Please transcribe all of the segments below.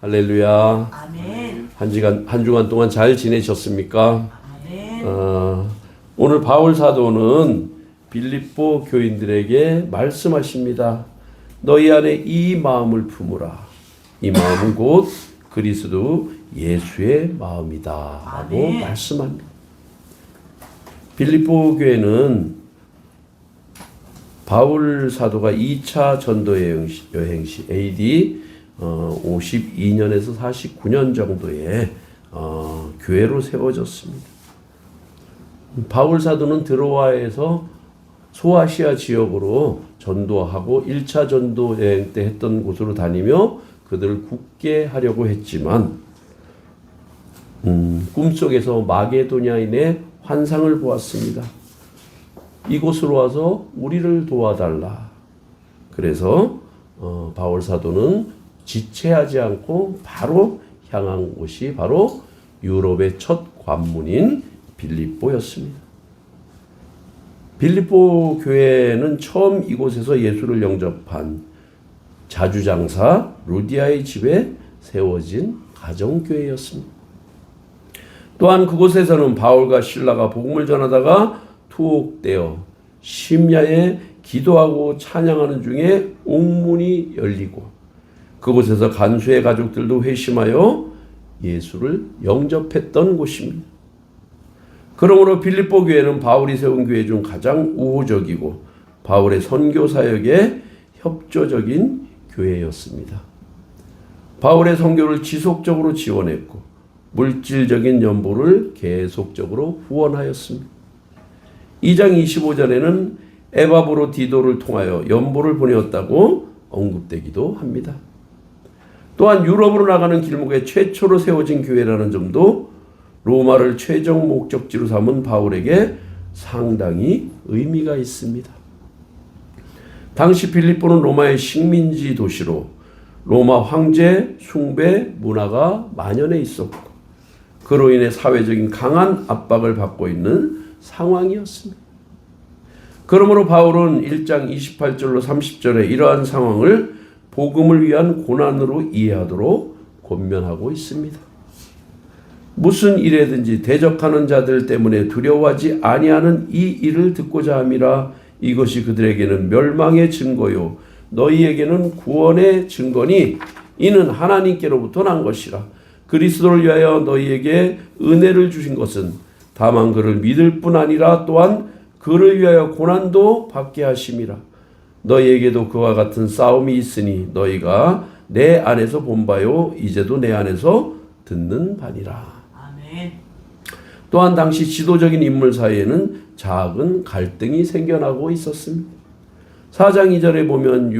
할렐루야. 아멘. 한 주간 동안 잘 지내셨습니까? 아멘. 오늘 바울 사도는 빌립보 교인들에게 말씀하십니다. 너희 안에 이 마음을 품으라. 이 마음은 곧 그리스도 예수의 마음이다. 라고 아멘. 말씀합니다. 빌립보 교회는 바울 사도가 2차 전도 여행 시 AD 52년에서 49년 정도에 교회로 세워졌습니다. 바울 사도는 드로아에서 소아시아 지역으로 전도하고 1차 전도 여행 때 했던 곳으로 다니며 그들을 굳게 하려고 했지만 꿈속에서 마게도냐인의 환상을 보았습니다. 이곳으로 와서 우리를 도와달라. 그래서 바울 사도는 지체하지 않고 바로 향한 곳이 바로 유럽의 첫 관문인 빌립보였습니다. 빌립보 교회는 처음 이곳에서 예수를 영접한 자주장사 루디아의 집에 세워진 가정교회였습니다. 또한 그곳에서는 바울과 실라가 복음을 전하다가 투옥되어 심야에 기도하고 찬양하는 중에 옥문이 열리고 그곳에서 간수의 가족들도 회심하여 예수를 영접했던 곳입니다. 그러므로 빌립보 교회는 바울이 세운 교회 중 가장 우호적이고 바울의 선교 사역에 협조적인 교회였습니다. 바울의 선교를 지속적으로 지원했고 물질적인 연보를 계속적으로 후원하였습니다. 2장 25절에는 에바브로디도를 통하여 연보를 보내었다고 언급되기도 합니다. 또한 유럽으로 나가는 길목에 최초로 세워진 교회라는 점도 로마를 최종 목적지로 삼은 바울에게 상당히 의미가 있습니다. 당시 빌립보는 로마의 식민지 도시로 로마 황제 숭배 문화가 만연해 있었고 그로 인해 사회적인 강한 압박을 받고 있는 상황이었습니다. 그러므로 바울은 1장 28절로 30절에 이러한 상황을 복음을 위한 고난으로 이해하도록 권면하고 있습니다. 무슨 일에든지 대적하는 자들 때문에 두려워하지 아니하는 이 일을 듣고자 함이라. 이것이 그들에게는 멸망의 증거요 너희에게는 구원의 증거니 이는 하나님께로부터 난 것이라. 그리스도를 위하여 너희에게 은혜를 주신 것은 다만 그를 믿을 뿐 아니라 또한 그를 위하여 고난도 받게 하심이라. 너희에게도 그와 같은 싸움이 있으니 너희가 내 안에서 본 바요 이제도 내 안에서 듣는 바니라. 아멘. 또한 당시 지도적인 인물 사이에는 작은 갈등이 생겨나고 있었습니다. 4장 2절에 보면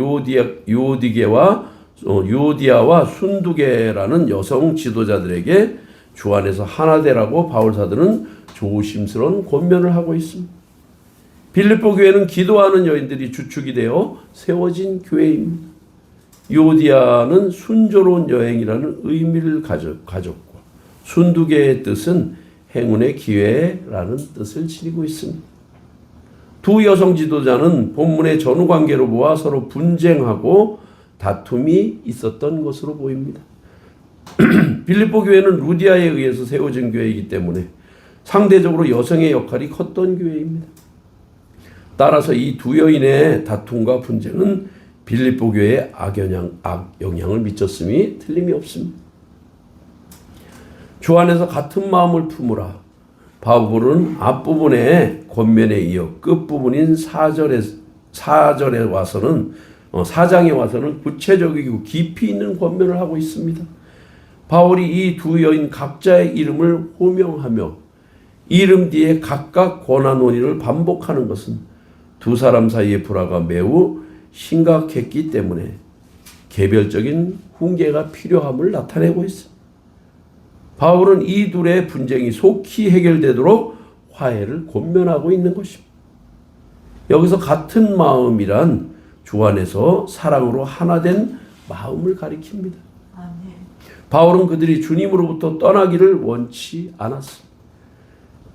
유오디아와 순두계라는 여성 지도자들에게 주 안에서 하나 되라고 바울 사도는 조심스러운 권면을 하고 있습니다. 빌립보 교회는 기도하는 여인들이 주축이 되어 세워진 교회입니다. 유오디아는 순조로운 여행이라는 의미를 가졌고 순두계의 뜻은 행운의 기회라는 뜻을 지니고 있습니다. 두 여성 지도자는 본문의 전후관계로 보아 서로 분쟁하고 다툼이 있었던 것으로 보입니다. 빌립보 교회는 루디아에 의해서 세워진 교회이기 때문에 상대적으로 여성의 역할이 컸던 교회입니다. 따라서 이 두 여인의 다툼과 분쟁은 빌립보 교회에 악영향을 미쳤음이 틀림이 없습니다. 주 안에서 같은 마음을 품으라. 바울은 앞부분의 권면에 이어 끝부분인 4장에 와서는 구체적이고 깊이 있는 권면을 하고 있습니다. 바울이 이 두 여인 각자의 이름을 호명하며 이름 뒤에 각각 권한 논의를 반복하는 것은 두 사람 사이의 불화가 매우 심각했기 때문에 개별적인 훈계가 필요함을 나타내고 있습니다. 바울은 이 둘의 분쟁이 속히 해결되도록 화해를 권면하고 있는 것입니다. 여기서 같은 마음이란 주 안에서 사랑으로 하나 된 마음을 가리킵니다. 아멘. 바울은 그들이 주님으로부터 떠나기를 원치 않았습니다.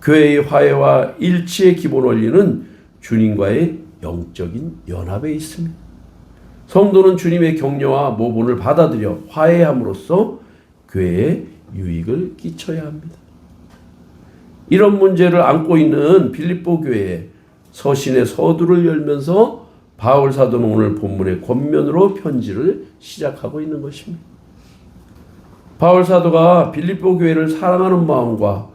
교회의 화해와 일치의 기본 원리는 주님과의 영적인 연합에 있습니다. 성도는 주님의 격려와 모본을 받아들여 화해함으로써 교회에 유익을 끼쳐야 합니다. 이런 문제를 안고 있는 빌립보 교회에 서신의 서두를 열면서 바울 사도는 오늘 본문의 권면으로 편지를 시작하고 있는 것입니다. 바울 사도가 빌립보 교회를 사랑하는 마음과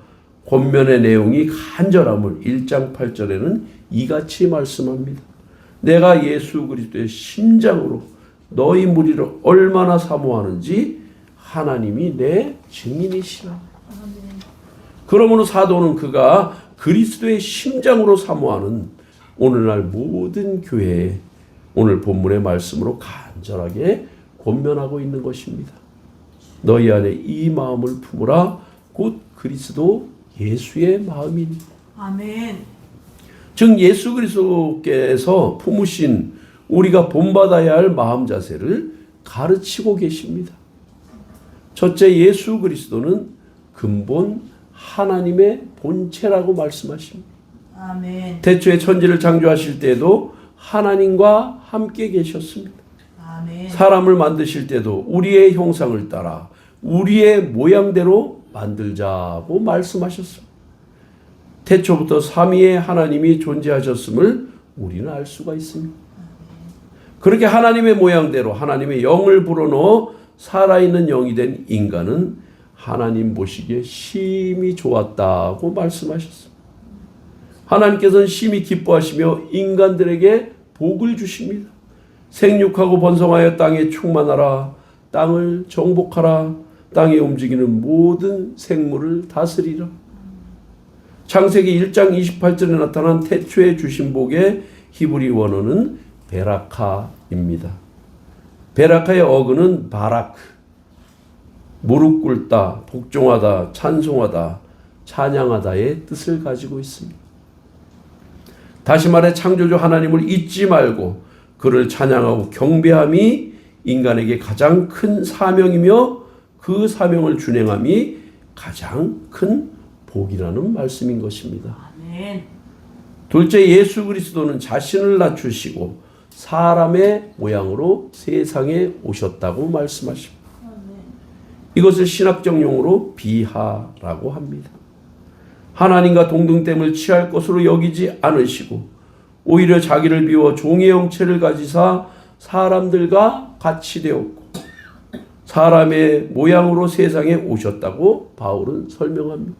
권면의 내용이 간절함을 1장 8절에는 이같이 말씀합니다. 내가 예수 그리스도의 심장으로 너희 무리를 얼마나 사모하는지 하나님이 내 증인이시라. 그러므로 사도는 그가 그리스도의 심장으로 사모하는 오늘날 모든 교회에 오늘 본문의 말씀으로 간절하게 권면하고 있는 것입니다. 너희 안에 이 마음을 품으라. 곧 그리스도 예수의 마음이니. 아멘. 즉 예수 그리스도께서 품으신 우리가 본받아야 할 마음 자세를 가르치고 계십니다. 첫째, 예수 그리스도는 근본 하나님의 본체라고 말씀하십니다. 아멘. 태초에 천지를 창조하실 때에도 하나님과 함께 계셨습니다. 아멘. 사람을 만드실 때도 우리의 형상을 따라 우리의 모양대로 만들자고 말씀하셨습니다. 태초부터 삼위의 하나님이 존재하셨음을 우리는 알 수가 있습니다. 그렇게 하나님의 모양대로 하나님의 영을 불어넣어 살아있는 영이 된 인간은 하나님 보시기에 심히 좋았다고 말씀하셨습니다. 하나님께서는 심히 기뻐하시며 인간들에게 복을 주십니다. 생육하고 번성하여 땅에 충만하라. 땅을 정복하라. 땅에 움직이는 모든 생물을 다스리라. 창세기 1장 28절에 나타난 태초에 주신 복의 히브리 원어는 베라카입니다. 베라카의 어근은 바라크, 무릎 꿇다, 복종하다, 찬송하다, 찬양하다의 뜻을 가지고 있습니다. 다시 말해 창조주 하나님을 잊지 말고 그를 찬양하고 경배함이 인간에게 가장 큰 사명이며 그 사명을 준행함이 가장 큰 복이라는 말씀인 것입니다. 아멘. 둘째, 예수 그리스도는 자신을 낮추시고 사람의 모양으로 세상에 오셨다고 말씀하십니다. 이것을 신학적 용어로 비하라고 합니다. 하나님과 동등됨을 취할 것으로 여기지 않으시고 오히려 자기를 비워 종의 형체를 가지사 사람들과 같이 되었고 사람의 모양으로 세상에 오셨다고 바울은 설명합니다.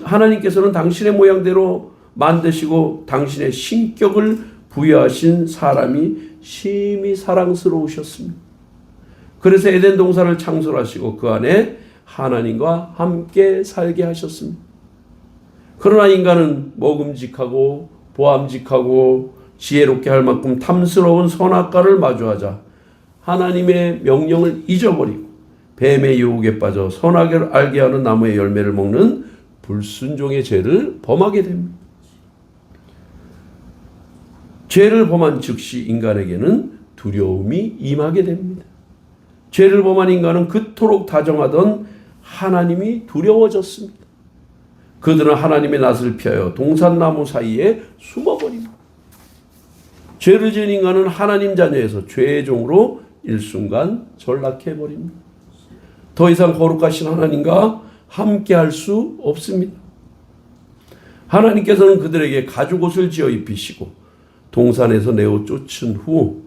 하나님께서는 당신의 모양대로 만드시고 당신의 신격을 부여하신 사람이 심히 사랑스러우셨습니다. 그래서 에덴 동산을 창설하시고 그 안에 하나님과 함께 살게 하셨습니다. 그러나 인간은 먹음직하고 보암직하고 지혜롭게 할 만큼 탐스러운 선악과를 마주하자 하나님의 명령을 잊어버리고 뱀의 유혹에 빠져 선악을 알게 하는 나무의 열매를 먹는 불순종의 죄를 범하게 됩니다. 죄를 범한 즉시 인간에게는 두려움이 임하게 됩니다. 죄를 범한 인간은 그토록 다정하던 하나님이 두려워졌습니다. 그들은 하나님의 낯을 피하여 동산나무 사이에 숨어버립니다. 죄를 지은 인간은 하나님 자녀에서 죄의 종으로 일순간 전락해버립니다. 더 이상 거룩하신 하나님과 함께할 수 없습니다. 하나님께서는 그들에게 가죽옷을 지어 입히시고 동산에서 내어 쫓은 후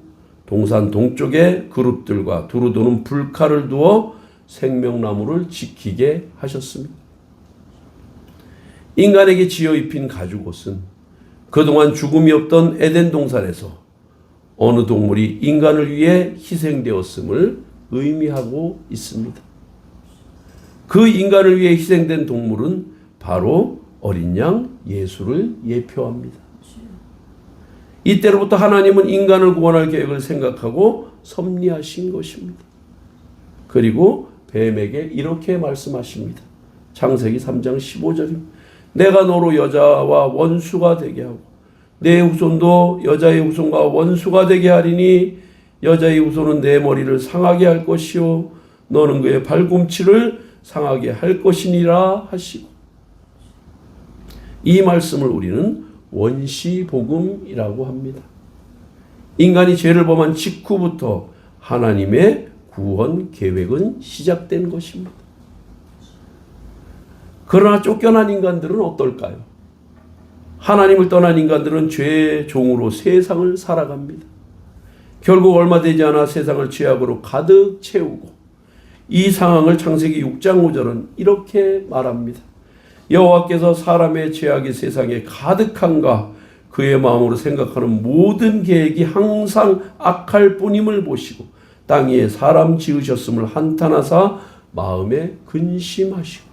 동산 동쪽에 그룹들과 두루 도는 불칼을 두어 생명나무를 지키게 하셨습니다. 인간에게 지어 입힌 가죽옷은 그동안 죽음이 없던 에덴 동산에서 어느 동물이 인간을 위해 희생되었음을 의미하고 있습니다. 그 인간을 위해 희생된 동물은 바로 어린 양 예수를 예표합니다. 이때로부터 하나님은 인간을 구원할 계획을 생각하고 섭리하신 것입니다. 그리고 뱀에게 이렇게 말씀하십니다. 창세기 3장 15절입니다. 내가 너로 여자와 원수가 되게 하고 내 후손도 여자의 후손과 원수가 되게 하리니 여자의 후손은 내 머리를 상하게 할 것이요 너는 그의 발꿈치를 상하게 할 것이니라 하시고 이 말씀을 우리는 원시복음이라고 합니다. 인간이 죄를 범한 직후부터 하나님의 구원 계획은 시작된 것입니다. 그러나 쫓겨난 인간들은 어떨까요? 하나님을 떠난 인간들은 죄의 종으로 세상을 살아갑니다. 결국 얼마 되지 않아 세상을 죄악으로 가득 채우고, 이 상황을 창세기 6장 5절은 이렇게 말합니다. 여호와께서 사람의 죄악이 세상에 가득한가 그의 마음으로 생각하는 모든 계획이 항상 악할 뿐임을 보시고 땅 위에 사람 지으셨음을 한탄하사 마음에 근심하시고.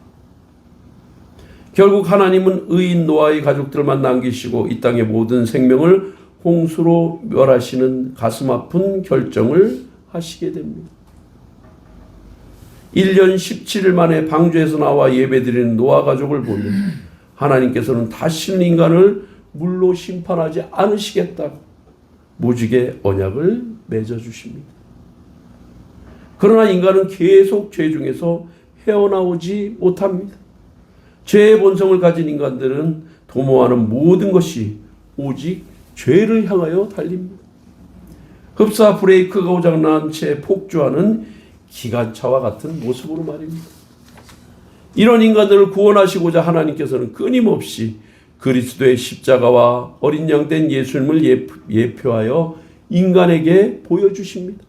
결국 하나님은 의인 노아의 가족들만 남기시고 이 땅의 모든 생명을 홍수로 멸하시는 가슴 아픈 결정을 하시게 됩니다. 1년 17일 만에 방주에서 나와 예배드리는 노아 가족을 보면 하나님께서는 다시는 인간을 물로 심판하지 않으시겠다고 무지개 언약을 맺어주십니다. 그러나 인간은 계속 죄 중에서 헤어나오지 못합니다. 죄의 본성을 가진 인간들은 도모하는 모든 것이 오직 죄를 향하여 달립니다. 흡사 브레이크가 고장난 채 폭주하는 기관차와 같은 모습으로 말입니다. 이런 인간들을 구원하시고자 하나님께서는 끊임없이 그리스도의 십자가와 어린 양 된 예수님을 예표하여 인간에게 보여주십니다.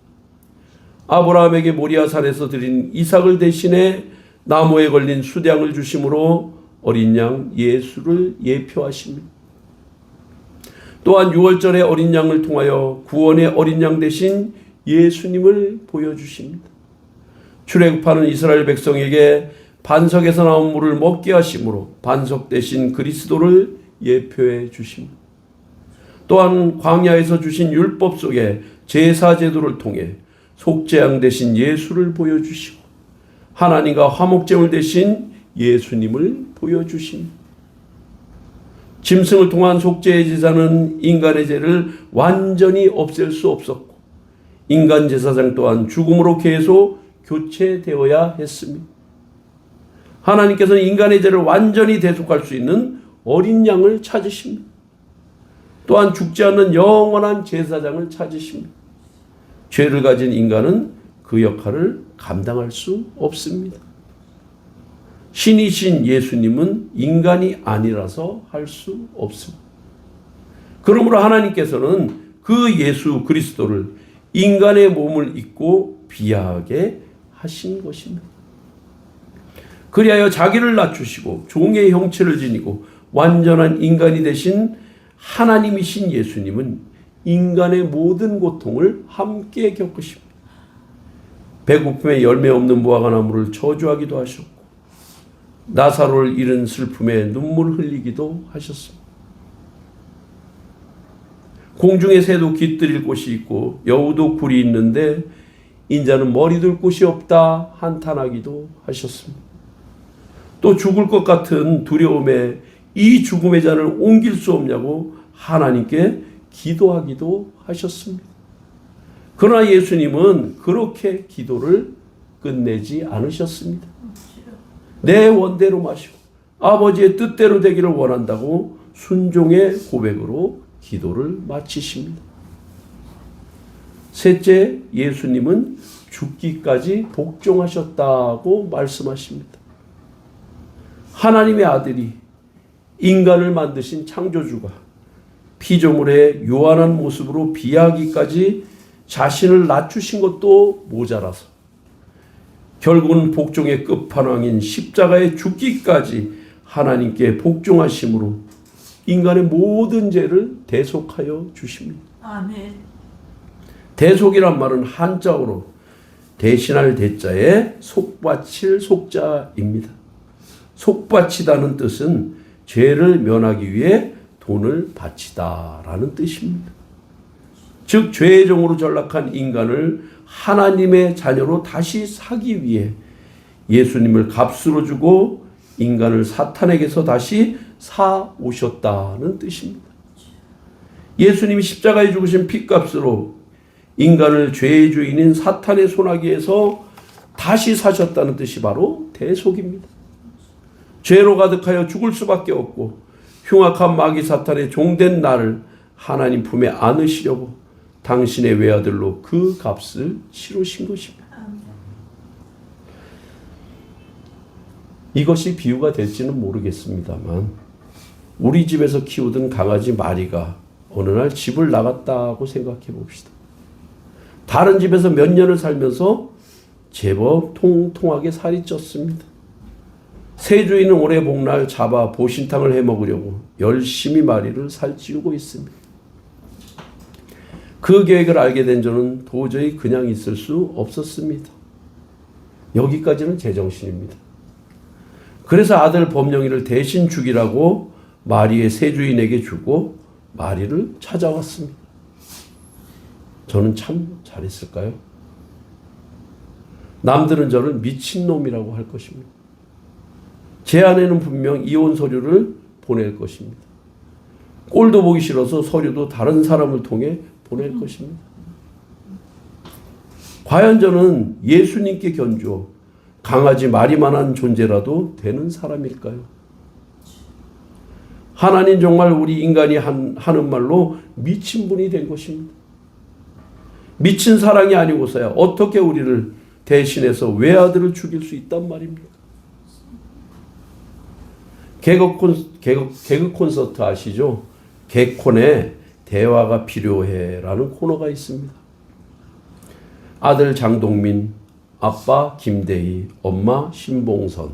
아브라함에게 모리아산에서 드린 이삭을 대신해 나무에 걸린 수량을 주심으로 어린 양 예수를 예표하십니다. 또한 6월절의 어린 양을 통하여 구원의 어린 양 대신 예수님을 보여주십니다. 출애굽하는 이스라엘 백성에게 반석에서 나온 물을 먹게 하심으로 반석 대신 그리스도를 예표해 주십니다. 또한 광야에서 주신 율법 속에 제사 제도를 통해 속죄양 대신 예수를 보여주시고 하나님과 화목제물 대신 예수님을 보여주십니다. 짐승을 통한 속죄의 제사는 인간의 죄를 완전히 없앨 수 없었고 인간 제사장 또한 죽음으로 계속 교체되어야 했습니다. 하나님께서는 인간의 죄를 완전히 대속할 수 있는 어린 양을 찾으십니다. 또한 죽지 않는 영원한 제사장을 찾으십니다. 죄를 가진 인간은 그 역할을 감당할 수 없습니다. 신이신 예수님은 인간이 아니라서 할 수 없습니다. 그러므로 하나님께서는 그 예수 그리스도를 인간의 몸을 입고 비하하게 하신 것입니다. 그리하여 자기를 낮추시고 종의 형체를 지니고 완전한 인간이 되신 하나님이신 예수님은 인간의 모든 고통을 함께 겪으십니다. 배고픔에 열매 없는 무화과나무를 저주하기도 하셨고 나사로를 잃은 슬픔에 눈물 흘리기도 하셨습니다. 공중의 새도 깃들일 곳이 있고 여우도 굴이 있는데 인자는 머리 둘 곳이 없다 한탄하기도 하셨습니다. 또 죽을 것 같은 두려움에 이 죽음의 잔을 옮길 수 없냐고 하나님께 기도하기도 하셨습니다. 그러나 예수님은 그렇게 기도를 끝내지 않으셨습니다. 내 원대로 마시고 아버지의 뜻대로 되기를 원한다고 순종의 고백으로 기도를 마치십니다. 셋째, 예수님은 죽기까지 복종하셨다고 말씀하십니다. 하나님의 아들이 인간을 만드신 창조주가 피조물의 요한한 모습으로 비하기까지 자신을 낮추신 것도 모자라서 결국은 복종의 끝판왕인 십자가에 죽기까지 하나님께 복종하심으로 인간의 모든 죄를 대속하여 주십니다. 아멘. 대속이란 말은 한자어로 대신할 대자에 속바칠 속자입니다. 속바치다는 뜻은 죄를 면하기 위해 돈을 바치다라는 뜻입니다. 즉 죄의 종으로 전락한 인간을 하나님의 자녀로 다시 사기 위해 예수님을 값으로 주고 인간을 사탄에게서 다시 사 오셨다는 뜻입니다. 예수님이 십자가에 죽으신 핏값으로 인간을 죄의 주인인 사탄의 손아귀에서 다시 사셨다는 뜻이 바로 대속입니다. 죄로 가득하여 죽을 수밖에 없고 흉악한 마귀 사탄의 종된 나를 하나님 품에 안으시려고 당신의 외아들로 그 값을 치르신 것입니다. 이것이 비유가 될지는 모르겠습니다만 우리 집에서 키우던 강아지 마리가 어느 날 집을 나갔다고 생각해 봅시다. 다른 집에서 몇 년을 살면서 제법 통통하게 살이 쪘습니다. 새 주인은 올해 복날 잡아 보신탕을 해 먹으려고 열심히 마리를 살찌우고 있습니다. 그 계획을 알게 된 저는 도저히 그냥 있을 수 없었습니다. 여기까지는 제정신입니다. 그래서 아들 범령이를 대신 죽이라고 마리의 새 주인에게 주고 마리를 찾아왔습니다. 저는 참 잘했을까요? 남들은 저를 미친놈이라고 할 것입니다. 제 아내는 분명 이혼 서류를 보낼 것입니다. 꼴도 보기 싫어서 서류도 다른 사람을 통해 보낼 것입니다. 과연 저는 예수님께 견주어 강아지 마리만한 존재라도 되는 사람일까요? 하나님 정말 우리 인간이 하는 말로 미친 분이 된 것입니다. 미친 사랑이 아니고서야 어떻게 우리를 대신해서 외아들을 죽일 수 있단 말입니까? 개그 콘서트 아시죠? 개콘에 대화가 필요해 라는 코너가 있습니다. 아들 장동민, 아빠 김대희, 엄마 신봉선.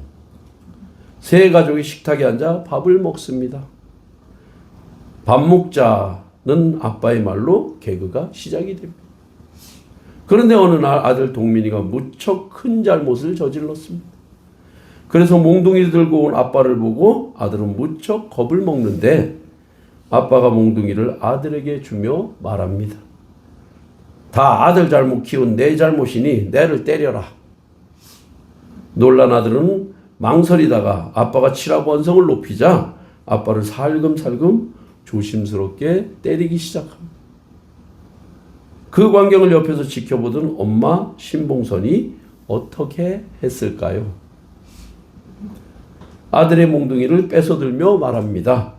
세 가족이 식탁에 앉아 밥을 먹습니다. 밥 먹자는 아빠의 말로 개그가 시작이 됩니다. 그런데 어느 날 아들 동민이가 무척 큰 잘못을 저질렀습니다. 그래서 몽둥이를 들고 온 아빠를 보고 아들은 무척 겁을 먹는데 아빠가 몽둥이를 아들에게 주며 말합니다. 다 아들 잘못 키운 내 잘못이니 내를 때려라. 놀란 아들은 망설이다가 아빠가 치라고 언성을 높이자 아빠를 살금살금 조심스럽게 때리기 시작합니다. 그 광경을 옆에서 지켜보던 엄마 신봉선이 어떻게 했을까요? 아들의 몽둥이를 뺏어들며 말합니다.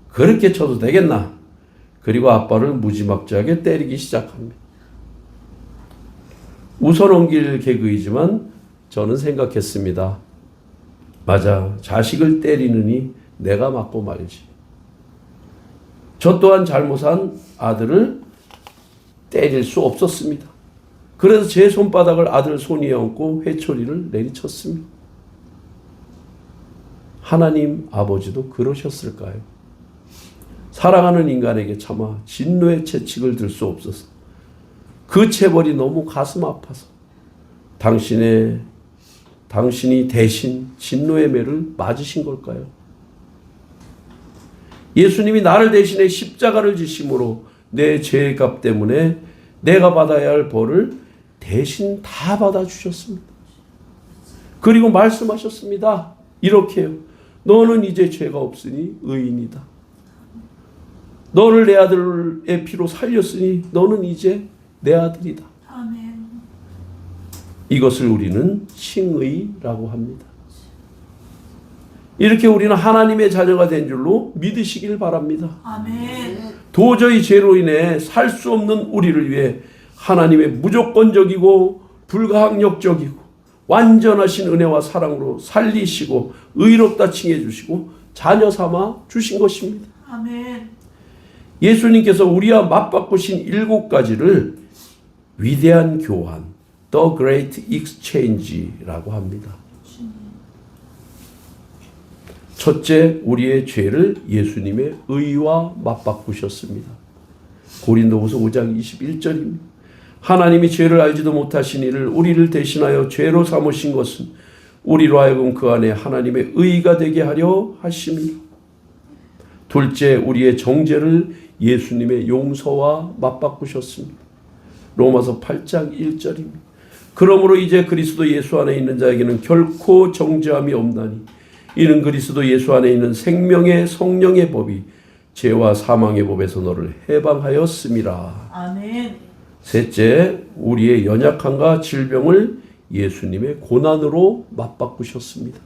그렇게 쳐도 되겠나? 그리고 아빠를 무지막지하게 때리기 시작합니다. 웃어넘길 개그이지만 저는 생각했습니다. 맞아, 자식을 때리느니 내가 맞고 말지. 저 또한 잘못한 아들을 때릴 수 없었습니다. 그래서 제 손바닥을 아들 손 위에 얹고 회초리를 내리쳤습니다. 하나님 아버지도 그러셨을까요? 사랑하는 인간에게 차마 진노의 채찍을 들 수 없어서 그 체벌이 너무 가슴 아파서 당신이 대신 진노의 매를 맞으신 걸까요? 예수님이 나를 대신해 십자가를 지심으로 내 죄값 때문에 내가 받아야 할 벌을 대신 다 받아주셨습니다. 그리고 말씀하셨습니다. 이렇게요. 너는 이제 죄가 없으니 의인이다. 너를 내 아들의 피로 살렸으니 너는 이제 내 아들이다. 아멘. 이것을 우리는 칭의라고 합니다. 이렇게 우리는 하나님의 자녀가 된 줄로 믿으시길 바랍니다. 아멘. 도저히 죄로 인해 살 수 없는 우리를 위해 하나님의 무조건적이고 불가항력적이고 완전하신 은혜와 사랑으로 살리시고 의롭다 칭해 주시고 자녀 삼아 주신 것입니다. 아멘. 예수님께서 우리와 맞바꾸신 7가지를 위대한 교환, The Great Exchange라고 합니다. 첫째, 우리의 죄를 예수님의 의와 맞바꾸셨습니다. 고린도후서 5장 21절입니다. 하나님이 죄를 알지도 못하신 이를 우리를 대신하여 죄로 삼으신 것은 우리로 하여금 그 안에 하나님의 의가 되게 하려 하심이라. 둘째, 우리의 정죄를 예수님의 용서와 맞바꾸셨습니다. 로마서 8장 1절입니다. 그러므로 이제 그리스도 예수 안에 있는 자에게는 결코 정죄함이 없나니 이는 그리스도 예수 안에 있는 생명의 성령의 법이 죄와 사망의 법에서 너를 해방하였음이라. 아멘. 셋째, 우리의 연약함과 질병을 예수님의 고난으로 맞바꾸셨습니다.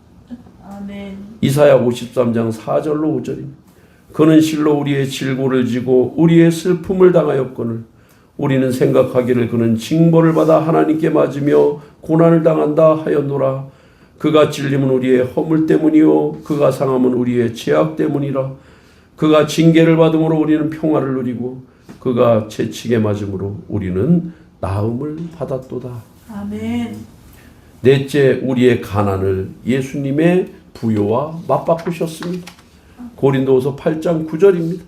아멘. 이사야 53장 4절로 5절입니다. 그는 실로 우리의 질고를 지고 우리의 슬픔을 당하였거늘 우리는 생각하기를 그는 징벌을 받아 하나님께 맞으며 고난을 당한다 하였노라. 그가 찔림은 우리의 허물 때문이요 그가 상함은 우리의 죄악 때문이라. 그가 징계를 받음으로 우리는 평화를 누리고 그가 채찍에 맞음으로 우리는 나음을 받았도다. 아멘. 넷째, 우리의 가난을 예수님의 부요와 맞바꾸셨습니다. 고린도후서 8장 9절입니다.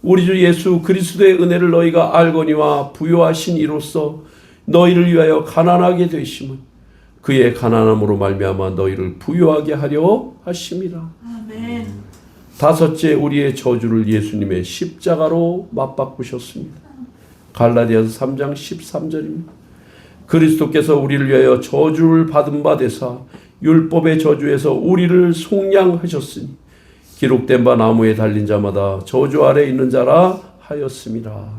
우리 주 예수 그리스도의 은혜를 너희가 알거니와 부요하신 이로써 너희를 위하여 가난하게 되심은 그의 가난함으로 말미암아 너희를 부요하게 하려 하심이라. 아멘. 다섯째, 우리의 저주를 예수님의 십자가로 맞바꾸셨습니다. 갈라디아서 3장 13절입니다. 그리스도께서 우리를 위하여 저주를 받은 바 되사 율법의 저주에서 우리를 속량하셨으니 기록된 바 나무에 달린 자마다 저주 아래 있는 자라 하였습니다.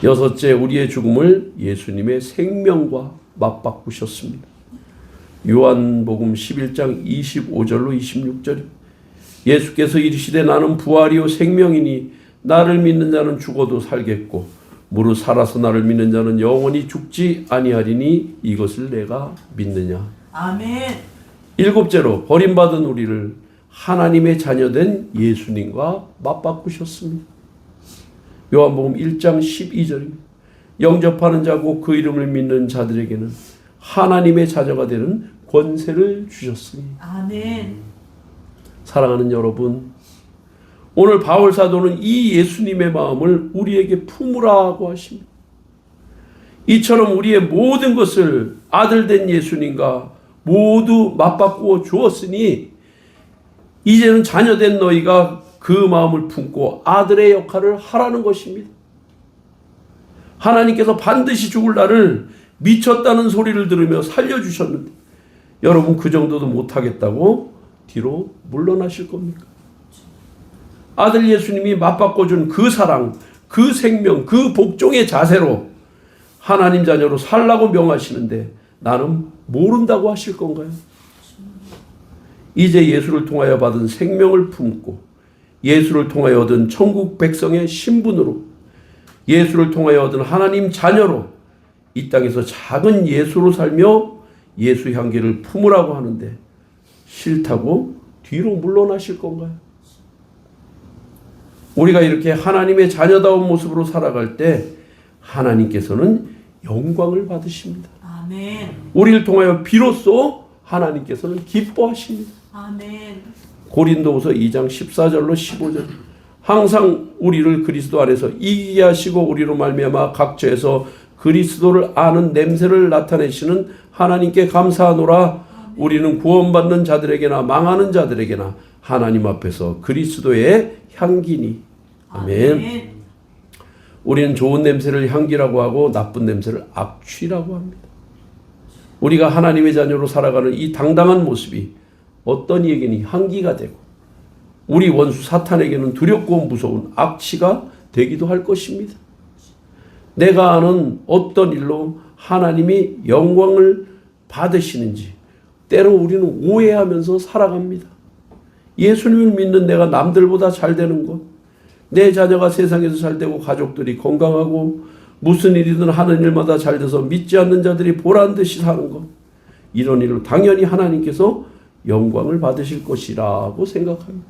여섯째, 우리의 죽음을 예수님의 생명과 맞바꾸셨습니다. 요한복음 11장 25절로 26절. 예수께서 이르시되 나는 부활이요 생명이니 나를 믿는 자는 죽어도 살겠고 무릇 살아서 나를 믿는 자는 영원히 죽지 아니하리니 이것을 내가 믿느냐. 아멘. 일곱째로 버림받은 우리를 하나님의 자녀된 예수님과 맞바꾸셨습니다. 요한복음 1장 12절입니다. 영접하는 자고 그 이름을 믿는 자들에게는 하나님의 자녀가 되는 권세를 주셨으니. 아멘. 사랑하는 여러분, 오늘 바울 사도는 이 예수님의 마음을 우리에게 품으라고 하십니다. 이처럼 우리의 모든 것을 아들된 예수님과 모두 맞바꾸어 주었으니 이제는 자녀된 너희가 그 마음을 품고 아들의 역할을 하라는 것입니다. 하나님께서 반드시 죽을 날을 미쳤다는 소리를 들으며 살려주셨는데 여러분 그 정도도 못하겠다고 뒤로 물러나실 겁니까? 아들 예수님이 맞바꿔준 그 사랑, 그 생명, 그 복종의 자세로 하나님 자녀로 살라고 명하시는데 나는 모른다고 하실 건가요? 이제 예수를 통하여 받은 생명을 품고 예수를 통하여 얻은 천국 백성의 신분으로 예수를 통하여 얻은 하나님 자녀로 이 땅에서 작은 예수로 살며 예수 향기를 품으라고 하는데 싫다고 뒤로 물러나실 건가요? 우리가 이렇게 하나님의 자녀다운 모습으로 살아갈 때 하나님께서는 영광을 받으십니다. 아멘. 우리를 통하여 비로소 하나님께서는 기뻐하십니다. 아멘. 고린도후서 2장 14절로 15절. 항상 우리를 그리스도 안에서 이기게 하시고 우리로 말미암아 각처에서 그리스도를 아는 냄새를 나타내시는 하나님께 감사하노라. 우리는 구원받는 자들에게나 망하는 자들에게나 하나님 앞에서 그리스도의 향기니. 아멘. 우리는 좋은 냄새를 향기라고 하고 나쁜 냄새를 악취라고 합니다. 우리가 하나님의 자녀로 살아가는 이 당당한 모습이 어떤 이에게는 향기가 되고 우리 원수 사탄에게는 두렵고 무서운 악취가 되기도 할 것입니다. 내가 아는 어떤 일로 하나님이 영광을 받으시는지 때로 우리는 오해하면서 살아갑니다. 예수님을 믿는 내가 남들보다 잘 되는 것, 내 자녀가 세상에서 잘 되고 가족들이 건강하고 무슨 일이든 하는 일마다 잘 돼서 믿지 않는 자들이 보란듯이 사는 것, 이런 일로 당연히 하나님께서 영광을 받으실 것이라고 생각합니다.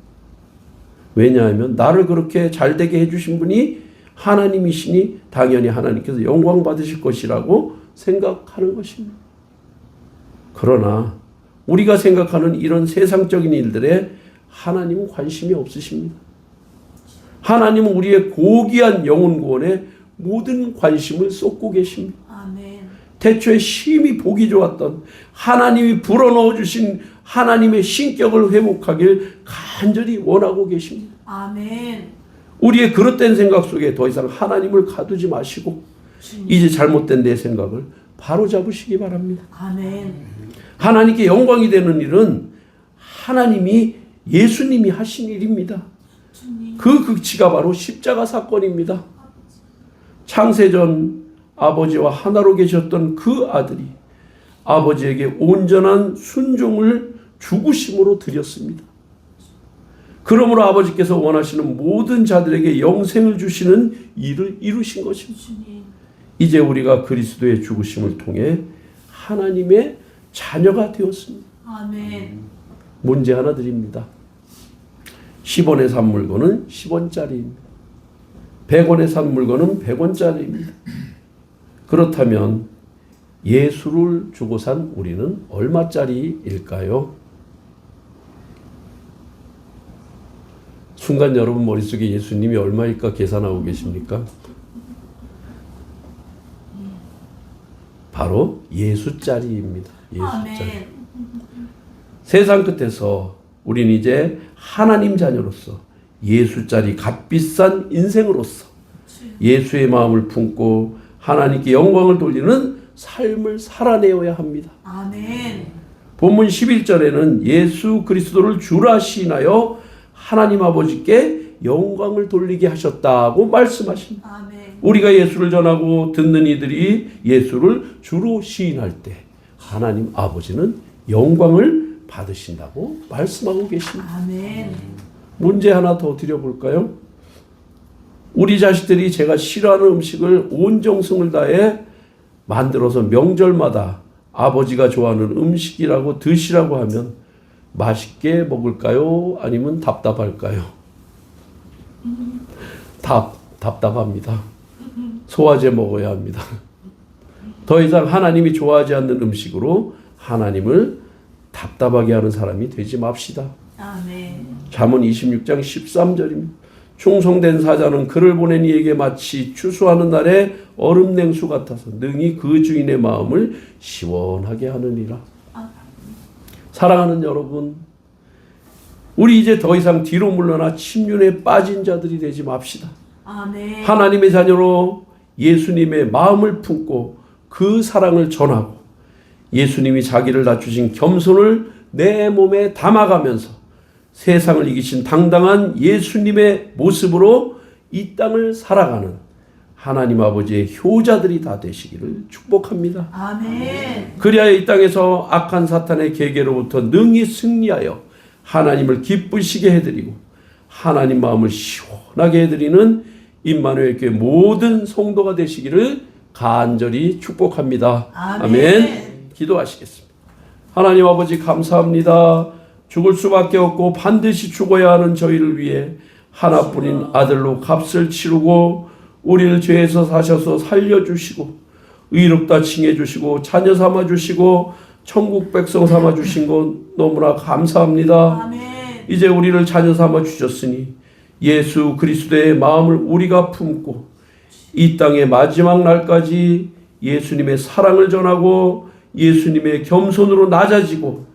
왜냐하면 나를 그렇게 잘 되게 해주신 분이 하나님이시니 당연히 하나님께서 영광 받으실 것이라고 생각하는 것입니다. 그러나 우리가 생각하는 이런 세상적인 일들에 하나님은 관심이 없으십니다. 하나님은 우리의 고귀한 영혼 구원에 모든 관심을 쏟고 계십니다. 아멘. 태초에 심히 보기 좋았던 하나님이 불어넣어 주신 하나님의 신격을 회복하길 간절히 원하고 계십니다. 아멘. 우리의 그릇된 생각 속에 더 이상 하나님을 가두지 마시고 이제 잘못된 내 생각을 바로 잡으시기 바랍니다. 아멘. 하나님께 영광이 되는 일은 하나님이 예수님이 하신 일입니다. 그 극치가 바로 십자가 사건입니다. 창세전 아버지와 하나로 계셨던 그 아들이 아버지에게 온전한 순종을 죽으심으로 드렸습니다. 그러므로 아버지께서 원하시는 모든 자들에게 영생을 주시는 일을 이루신 것입니다. 주님. 이제 우리가 그리스도의 죽으심을 통해 하나님의 자녀가 되었습니다. 아멘. 문제 하나 드립니다. 10원에 산 물건은 10원짜리입니다. 100원에 산 물건은 100원짜리입니다. 그렇다면 예수를 주고 산 우리는 얼마짜리일까요? 순간 여러분 머릿속에 예수님이 얼마일까 계산하고 계십니까? 바로 예수짜리입니다. 예수짜리. 아멘. 세상 끝에서 우리는 이제 하나님 자녀로서 예수짜리 값비싼 인생으로서 예수의 마음을 품고 하나님께 영광을 돌리는 삶을 살아내어야 합니다. 아멘. 본문 11절에는 예수 그리스도를 주라 시인하여 하나님 아버지께 영광을 돌리게 하셨다고 말씀하십니다. 아멘. 우리가 예수를 전하고 듣는 이들이 예수를 주로 시인할 때 하나님 아버지는 영광을 받으신다고 말씀하고 계십니다. 아멘. 문제 하나 더 드려볼까요? 우리 자식들이 제가 싫어하는 음식을 온 정성을 다해 만들어서 명절마다 아버지가 좋아하는 음식이라고 드시라고 하면 맛있게 먹을까요? 아니면 답답할까요? 답답합니다. 소화제 먹어야 합니다. 더 이상 하나님이 좋아하지 않는 음식으로 하나님을 답답하게 하는 사람이 되지 맙시다. 아멘. 잠언 26장 13절입니다. 충성된 사자는 그를 보낸 이에게 마치 추수하는 날에 얼음 냉수 같아서 능히 그 주인의 마음을 시원하게 하느니라. 사랑하는 여러분, 우리 이제 더 이상 뒤로 물러나 침륜에 빠진 자들이 되지 맙시다. 아멘. 하나님의 자녀로 예수님의 마음을 품고 그 사랑을 전하고 예수님이 자기를 낮추신 겸손을 내 몸에 담아가면서 세상을 이기신 당당한 예수님의 모습으로 이 땅을 살아가는 하나님 아버지의 효자들이 다 되시기를 축복합니다. 아멘. 그리하여 이 땅에서 악한 사탄의 계계로부터 능히 승리하여 하나님을 기쁘시게 해드리고 하나님 마음을 시원하게 해드리는 임마누엘 교회 모든 성도가 되시기를 간절히 축복합니다. 아멘. 기도하시겠습니다. 하나님 아버지 감사합니다. 죽을 수밖에 없고 반드시 죽어야 하는 저희를 위해 하나뿐인 아들로 값을 치르고 우리를 죄에서 사셔서 살려주시고 의롭다 칭해주시고 자녀 삼아주시고 천국 백성 삼아주신 것 너무나 감사합니다. 아멘. 이제 우리를 자녀 삼아주셨으니 예수 그리스도의 마음을 우리가 품고 이 땅의 마지막 날까지 예수님의 사랑을 전하고 예수님의 겸손으로 낮아지고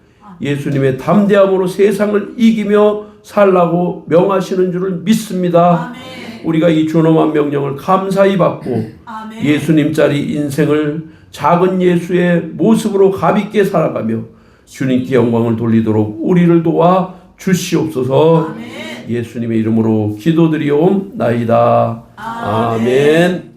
예수님의 담대함으로 세상을 이기며 살라고 명하시는 줄을 믿습니다. 아멘. 우리가 이 준엄한 명령을 감사히 받고 아멘. 예수님짜리 인생을 작은 예수의 모습으로 가볍게 살아가며 주님께 영광을 돌리도록 우리를 도와 주시옵소서. 아멘. 예수님의 이름으로 기도드리옵나이다. 아멘.